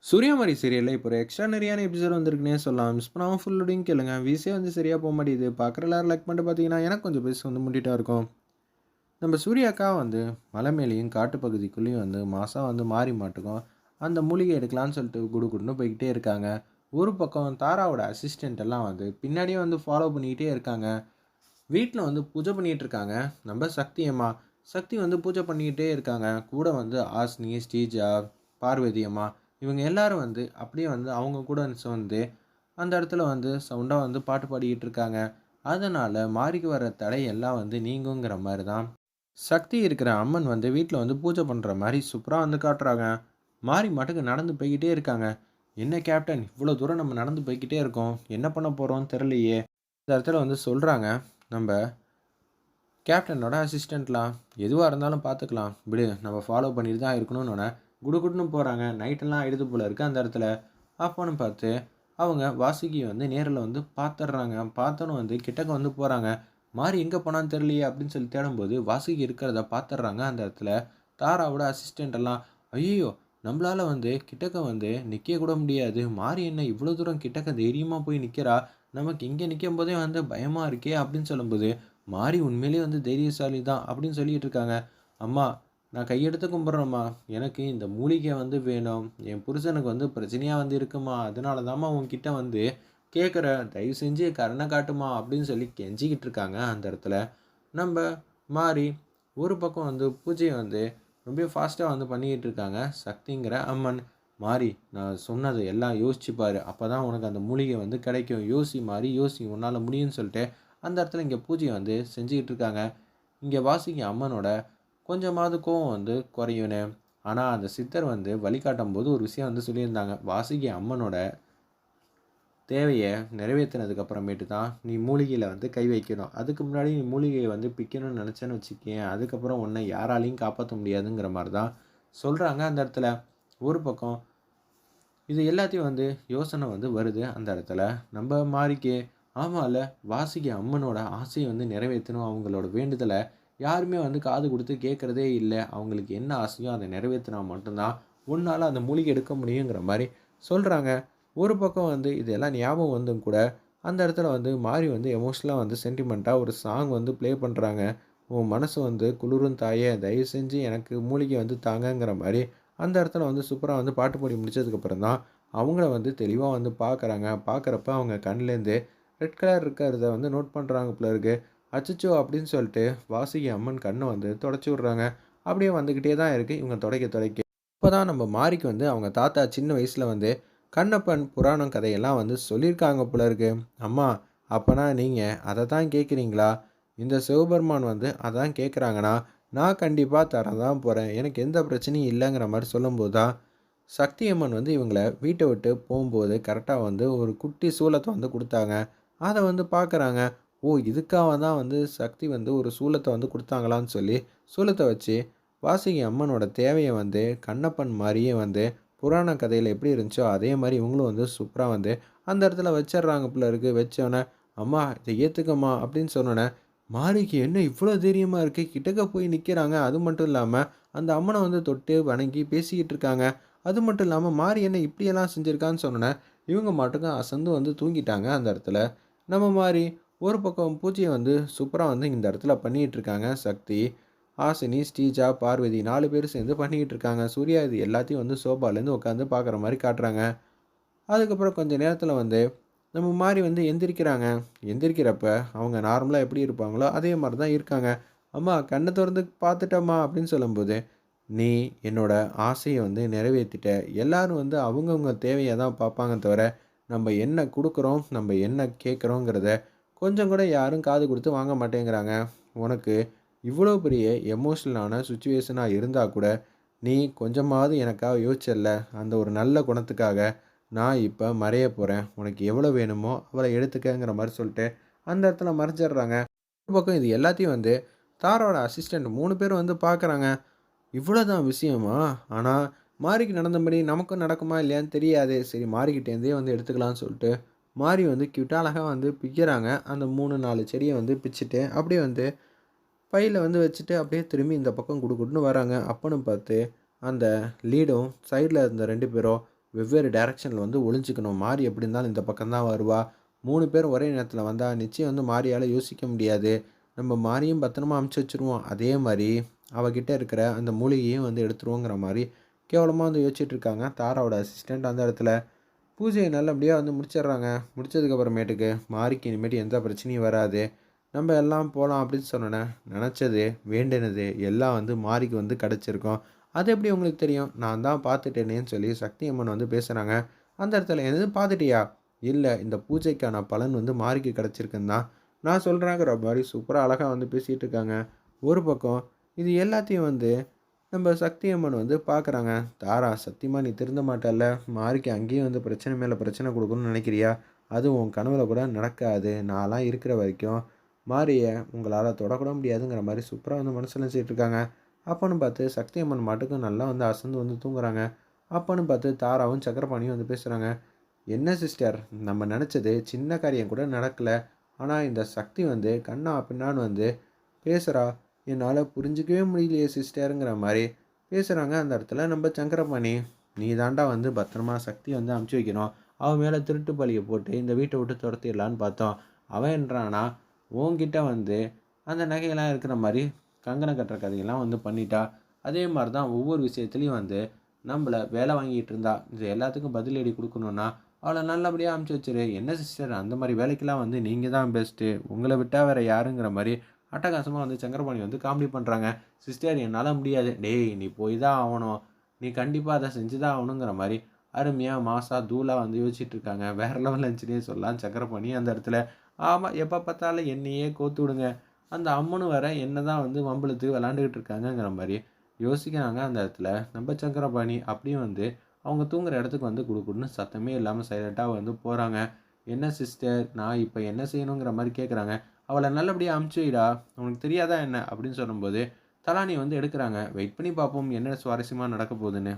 சூர்யாமாரி சீரியல்ல இப்போ ஒரு எக்ஸ்ட்ரானரியான எபிசோட் வந்திருக்குன்னே சொல்லலாம். மிஸ் பண்ணாம ஃபுல் லோடிங் கேளுங்க. விஸே வந்து சரியா போ மாட்டேங்குது. பார்க்குற எல்லாரும் லைக் பண்ணிட்டு பார்த்தீங்கன்னா, எனக்கு கொஞ்சம் பேச வந்து முட்டிட்டா இருக்கும். நம்ம சூர்யாக்கா வந்து மலை மேலேயும், காட்டு பகுதிக்குள்ளேயும் வந்து மாசா வந்து மாறி மாட்டுக்கும். அந்த மூலிகை எடுக்கலான்னு சொல்லிட்டு குடுகுடுன்னு போய்க்கிட்டே இருக்காங்க. ஒரு பக்கம் தாராவோட அசிஸ்டன்ட் எல்லாம் வந்து பின்னாடியே வந்து ஃபாலோ பண்ணிக்கிட்டே இருக்காங்க. வீட்ல வந்து பூஜை பண்ணிட்டு இருக்காங்க. நம்ம சக்தி அம்மா. சக்தி வந்து பூஜை பண்ணிக்கிட்டே இருக்காங்க. கூட வந்து ஹாசினி, ஸ்ரீஜா, பார்வதி அம்மா இவங்க எல்லாரும் வந்து அப்படியே வந்து அவங்க கூட வந்து அந்த இடத்துல வந்து சவுண்டா வந்து பாட்டு பாடிக்கிட்டு இருக்காங்க. அதனால மாரிக்கு வர தடை எல்லாம் வந்து நீங்குங்கிற மாரி தான் சக்தி இருக்கிற அம்மன் வந்து வீட்ல வந்து பூஜை பண்ற மாரி சூப்பரா வந்து காட்டுறாங்க. மாரி மாட்டுக்கு நடந்து போய்க்கிட்டே இருக்காங்க. என்ன கேப்டன் இவ்வளோ தூரம் நம்ம நடந்து போய்க்கிட்டே இருக்கோம். என்ன பண்ண போறோம்னு தெரியலையே! இந்த இடத்துல வந்து சொல்றாங்க. நம்ப கேப்டனோட அசிஸ்டன்ட்லாம். எதுவா இருந்தாலும் பார்த்துக்கலாம். விடு நம்ம ஃபாலோ பண்ணிட்டு தான் இருக்கணும்னோனே, குடுகுடுன்னு போறாங்க. நைட்டெல்லாம் ஆயிடுது போல இருக்கு அந்த இடத்துல. அப்போன்னு பார்த்து, அவங்க வாசுகிய வந்து நேர்ல வந்து பார்த்துடுறாங்க. பார்த்தோன்னே வந்து கிட்டக்க வந்து போறாங்க. மாரி எங்க போனான்னு தெரியலையே அப்படின்னு சொல்லி தேடும்போது, வாசுகி இருக்கிறத பார்த்துடுறாங்க அந்த இடத்துல. தாராவோட அசிஸ்டன்ட் எல்லாம், ஐய்யயோ! நம்மளால வந்து கிட்டக்க வந்து நிக்க கூட முடியாது. மாரி என்ன இவ்வளோ தூரம் கிட்டக்க தைரியமா போய் நிக்கிறா? நமக்கு இங்க நிக்கும்போதே வந்து பயமா இருக்கே! அப்படின்னு சொல்லும்போது மாரி உண்மையிலேயே வந்து தைரியசாலி தான் அப்படின்னு சொல்லிட்டு இருக்காங்க. அம்மா நான் கையெடுத்து கும்பிட்றேம்மா. எனக்கு இந்த மூலிகை வந்து வேணும். என் புருஷனுக்கு வந்து பிரச்சனையா வந்து இருக்கும்மா. அதனால தாம்மா உன்கிட்ட வந்து கேட்குறேன். தயவு செஞ்சு கருணை காட்டும்மா அப்படின்னு சொல்லி கெஞ்சிக்கிட்டு இருக்காங்க அந்த இடத்துல. நம்ப மாரி ஒரு பக்கம் வந்து பூஜைய வந்து ரொம்ப ஃபாஸ்ட்டா வந்து பண்ணிக்கிட்டு இருக்காங்க. சக்திங்கிற அம்மன். மாரி நான் சொன்னது எல்லாம் யோசிச்சு பாரு. அப்பதான் உனக்கு அந்த மூலிகை வந்து கிடைக்கும். யோசி மாரி யோசி. உன்னால முடியும்னு சொல்லிட்டு அந்த இடத்துல இங்க பூஜைய வந்து செஞ்சுக்கிட்டு இருக்காங்க. இங்க வாசுகி அம்மனோட கொஞ்சமாவது கோவம் வந்து குறையும்னு. ஆனா, அந்த சித்தர் வந்து வழிகாட்டும்போது ஒரு விஷயம் வந்து சொல்லியிருந்தாங்க. வாசுகி அம்மனோட தேவைய நிறைவேத்தினதுக்கு அப்புறமேட்டு தான் நீ மூலிகையில வந்து கை வைக்கணும். அதுக்கு முன்னாடி நீ மூலிகைய வந்து பிக்கணும்னு நினைச்சேன்னு வச்சுக்கயேன், அதுக்கப்புறம் உன்ன யாராலயும் காப்பாத்த முடியாதுங்கிற மாரி தான் சொல்றாங்க அந்த இடத்துல. ஒரு பக்கம் இது எல்லாத்தையும் வந்து யோசனை வந்து வருது அந்த இடத்துல. நம்ப மாரிக்கு ஆமால்ல, வாசுகி அம்மனோட ஆசைய வந்து நிறைவேத்தணும். அவங்களோட வேண்டுதல யாருமே வந்து காது குடுத்து கேட்கறதே இல்ல. அவங்களுக்கு என்ன ஆசையோ அத நிறைவேத்தினா மட்டும் தான் உன்னால அந்த மூலிகை எடுக்க முடியுங்கிற மாரி சொல்றாங்க. ஒரு பக்கம் வந்து இதெல்லாம் ஞாபகம் வந்தும் கூட, அந்த இடத்துல வந்து மாரி வந்து எமோஷனலா வந்து சென்டிமென்ட்டா ஒரு சாங் வந்து ப்ளே பண்றாங்க. உன் மனசு வந்து குளிரும் தாயே! தயவு செஞ்சு எனக்கு மூலிகை வந்து தாங்கங்கிற மாரி அந்த இடத்துல வந்து சூப்பரா வந்து பாட்டு பாடி முடிச்சதுக்கப்புறம் தான், அவங்கள வந்து தெளிவா வந்து பார்க்குறாங்க. பார்க்குறப்ப அவங்க கண்லேருந்து ரெட் கலர் இருக்கிறத வந்து நோட் பண்றாங்க போல இருக்கு. அச்சச்சோ! அப்படின்னு சொல்லிட்டு வாசுகி அம்மன் கண்ண வந்து தொடச்சு விடுறாங்க. அப்படியே வந்துகிட்டே தான் இருக்கு. இவங்க துடைக்க துடைக்க. அப்பதான் நம்ம மாரிக்கு வந்து அவங்க தாத்தா சின்ன வயசுல வந்து கண்ணப்பன் புராணம் கதையெல்லாம் வந்து சொல்லியிருக்காங்க போல இருக்கு. அம்மா அப்பனா நீங்க அத தான் கேட்கிறீங்களா? இந்த சிவபெருமான் வந்து அதான் கேட்குறாங்கன்னா, நான் கண்டிப்பா தர தான் போறேன். எனக்கு எந்த பிரச்சனையும் இல்லங்கிற மாரி சொல்லும்போது தான், சக்தி அம்மன் வந்து இவங்கள வீட்ட விட்டு போம்போது கரெக்ட்டா வந்து ஒரு குட்டி சூலத்த வந்து குடுத்தாங்க. அத வந்து பார்க்குறாங்க. ஓ! இதுக்காக தான் வந்து சக்தி வந்து ஒரு சூலத்த வந்து குடுத்தாங்களான்னு சொல்லி, சூலத்த வச்சு வாசுகி அம்மனோட தேவைய வந்து கண்ணப்பன் மாரியே வந்து புராண கதையில எப்படி இருந்துச்சோ, அதே மாரி இவங்களும் வந்து சூப்பரா வந்து அந்த இடத்துல வச்சர்றாங்க போல இருக்கு. வச்சோனே, "அம்மா இத ஏத்துக்கம்மா" அப்படின்னு சொன்னோனே, மாரிக்கு என்ன இவ்ளோ தைரியமா இருக்கு? கிட்டக்க போய் நிக்கிறாங்க. அது மட்டும் இல்லாம, அந்த அம்மன வந்து தொட்டு வணங்கி பேசிக்கிட்டு இருக்காங்க. அது மட்டும் இல்லாம, மாரி என்ன இப்படியெல்லாம் செஞ்சிருக்கான்னு சொன்னோனே, இவங்க மாட்டுக்கும் அசந்து வந்து தூங்கிட்டாங்க அந்த இடத்துல. நம்ம மாரி ஒரு பக்கம் பூஜைய வந்து சூப்பரா வந்து இந்த இடத்துல பண்ணிட்டு இருக்காங்க சக்தி. ஹாசினி, ஸ்ரீஜா, பார்வதி 4 பேரும் சேர்ந்து பண்ணிக்கிட்டு இருக்காங்க. சூர்யா இது எல்லாத்தையும் வந்து சோபாலேருந்து உட்காந்து பார்க்குற மாரி காட்டுறாங்க. அதுக்கப்புறம் கொஞ்ச நேரத்தில வந்து நம்ம மாரி வந்து எந்திரிக்கிறாங்க. எந்திரிக்கிறப்ப அவங்க நார்மலா எப்படி இருப்பாங்களோ, அதே மாரி தான் இருக்காங்க. "அம்மா கண்ண தொறந்து பார்த்துட்டம்மா" அப்படின்னு சொல்லும்போது, "நீ என்னோட ஆசைய வந்து நிறைவேத்திட்ட. எல்லாரும் வந்து அவங்கவங்க தேவைய தான் பார்ப்பாங்க தவிர, நம்ப என்ன குடுக்குறோம், நம்ப என்ன கேட்குறோங்கிறத கொஞ்சம் கூட யாரும் காது குடுத்து வாங்க மாட்டேங்கிறாங்க. உனக்கு இவ்வளோ பெரிய எமோஷனலான சிச்சுவேஷனா இருந்தா கூட, நீ கொஞ்சமாவது எனக்காக யோசிச்சல்ல. அந்த ஒரு நல்ல குணத்துக்காக. நான் இப்ப மறைய போறேன். உனக்கு எவ்வளோ வேணுமோ அவ்வளோ எடுத்துக்கங்கிற மாரி சொல்லிட்டு, அந்த இடத்துல மறைச்சிடுறாங்க. ஒரு பக்கம் இது எல்லாத்தையும் வந்து தாராவோட அசிஸ்டன்ட் 3 பேரும் வந்து பார்க்குறாங்க. இவ்வளோதான் விஷயமா? ஆனா, மாரிக்கு நடந்தபடி நமக்கும் நடக்குமா இல்லையான்னு தெரியாதே. சரி மாரிக்கிட்டேருந்தே வந்து எடுத்துக்கலாம்னு சொல்லிட்டு, மாரி வந்து கியூட்டா அழகா வந்து பிக்கிறாங்க. அந்த 3, 4 செடிய வந்து பிச்சுட்டு, அப்படியே வந்து பையில வந்து வச்சுட்டு அப்படியே திரும்பி இந்த பக்கம் குடுகுடுன்னு வராங்க. அப்பன்னு பார்த்து, அந்த லீடும் சைடுல இருந்த 2 பேரும், வெவ்வேறு டைரக்ஷனில் வந்து ஒளிஞ்சிக்கணும். மாரி எப்படி இருந்தாலும் இந்த பக்கம் தான் வருவா. 3 பேரும் ஒரே நேரத்தில வந்தா நிச்சயம் வந்து மாரியால யோசிக்க முடியாது. நம்ம மாரியும் பத்திரமா அனுப்பிச்சு வச்சுருவோம். அதே மாரி அவகிட்ட இருக்கிற அந்த மூலிகையும் வந்து எடுத்துருவோங்கிற மாரி கேவலமா வந்து யோசிச்சுட்டு இருக்காங்க. தாராவோட அசிஸ்டன்ட் அந்த இடத்துல. பூஜைய நல்லபடியா வந்து முடிச்சிடுறாங்க. முடிச்சதுக்கு அப்புறமேட்டுக்கு மாரிக்கு இனிமேட்டு எந்த பிரச்சனையும் வராது. நம்ம எல்லாம் போலாம் அப்படின்னு சொன்னோனே, நெனச்சது, வேண்டினது எல்லாம் வந்து மாரிக்கு வந்து கிடைச்சிருக்கும். அது எப்படி உங்களுக்கு தெரியும்? நான் தான் பார்த்துட்டேனேன்னு சொல்லி சக்தி அம்மன் வந்து பேசுறாங்க. அந்த இடத்துல "என்னது பார்த்துட்டியா?" "இல்ல இந்த பூஜைக்கான பலன் வந்து மாரிக்கு கிடைச்சிருக்குன்னு தான் நான் சொல்றேங்கிற" மாரி சூப்பரா அழகா வந்து பேசிட்டு இருக்காங்க. ஒரு பக்கம் இது எல்லாத்தையும் வந்து நம்ம சக்தி அம்மன் வந்து பார்க்குறாங்க. "தாரா சத்தியமா நீ திருந்த மாட்டல்ல. மாரிக்கு அங்கேயும் வந்து பிரச்சனை மேல பிரச்சனை குடுக்கணும்னு நினைக்கிறியா? அது உன் கனவுல கூட நடக்காது. நான்லாம் இருக்கிற வரைக்கும் மாரிய உங்களால தொடக்கூட முடியாதுங்கிற" மாரி சூப்பரா வந்து மனசுல நெனச்சிட்டு இருக்காங்க. அப்பன்னு பார்த்து சக்தி அம்மன் மாட்டுக்கும் நல்லா வந்து அசந்து வந்து தூங்குறாங்க. அப்பன்னு பார்த்து தாராவும் சக்கரபாணியும் வந்து பேசுறாங்க. "என்ன சிஸ்டர் நம்ம நெனச்சது சின்ன காரியம் கூட நடக்கல. ஆனா இந்த சக்தி வந்து கன்னா பின்னான்னு வந்து பேசுறா. என்னால புரிஞ்சுக்கவே முடியலையே சிஸ்டர்ங்கிற" மாரி பேசுறாங்க அந்த இடத்துல நம்ம சங்கரபாணி. "நீ தான்டா வந்து பத்திரமா சக்திய வந்து அனுப்பிச்சு வைக்கணும். அவ மேல திருட்டு பழிய போட்டு இந்த வீட்ட விட்டு துரத்திடலான்னு பார்த்தோம். அவன் என்னறான்னா, உன்கிட்ட வந்து அந்த நகையெல்லாம் இருக்கிற மாரி கங்கணம் கட்டுற கதையெல்லாம் வந்து பண்ணிட்டா. அதே மாரி தான் ஒவ்வொரு விஷயத்துலயும் வந்து நம்மள வேலை வாங்கிட்டு இருந்தா. இது எல்லாத்துக்கும் பதிலடி குடுக்கணும்னா, அவள நல்லபடியா அனுப்பிச்சு வச்சுரு. என்ன சிஸ்டர் அந்த மாரி வேலைக்கெல்லாம் வந்து நீங்க தான் பெஸ்ட்டு. உங்கள விட்டா வேற யாருங்கிற" மாரி அட்டகாசமா வந்து சங்கரபாணி வந்து காமெடி பண்றாங்க. "சிஸ்டர் என்னால முடியாது." "டேய் நீ போய் தான் ஆவணும். நீ கண்டிப்பா அத செஞ்சு தான் ஆவணுங்கிற" மாரி அருமையா, மாஸா, தூளா வந்து யோசிச்சுட்டு இருக்காங்க. வேற லெவல்ல இருந்துச்சுன்னே சொல்லலாம் சக்கரபாணி அந்த இடத்துல. ஆமா, எப்ப பார்த்தாலும் என்னையே கோத்து விடுங்க. அந்த அம்மனும் வேற என்ன தான் வந்து வம்பிழுத்து விளையாண்டுகிட்டு இருக்காங்கங்கிற மாரி யோசிக்கிறாங்க அந்த இடத்துல. நம்ம சக்கரபாணி அப்படியே வந்து அவங்க தூங்குற இடத்துக்கு வந்து குடுகுடுன்னு சத்தமே இல்லாம சைலன்ட்டா வந்து போறாங்க. "என்ன சிஸ்டர் நான் இப்ப என்ன செய்யணுங்கிற" மாரி கேட்குறாங்க. "அவள நல்லபடியா அனுப்பிச்சு வைடா. உனக்கு தெரியாதா என்ன?" அப்படின்னு சொல்லும்போது தலானி வந்து எடுக்குறாங்க. வெயிட் பண்ணி பார்ப்போம் என்ன சுவாரஸ்யமா நடக்க போகுதுன்னு.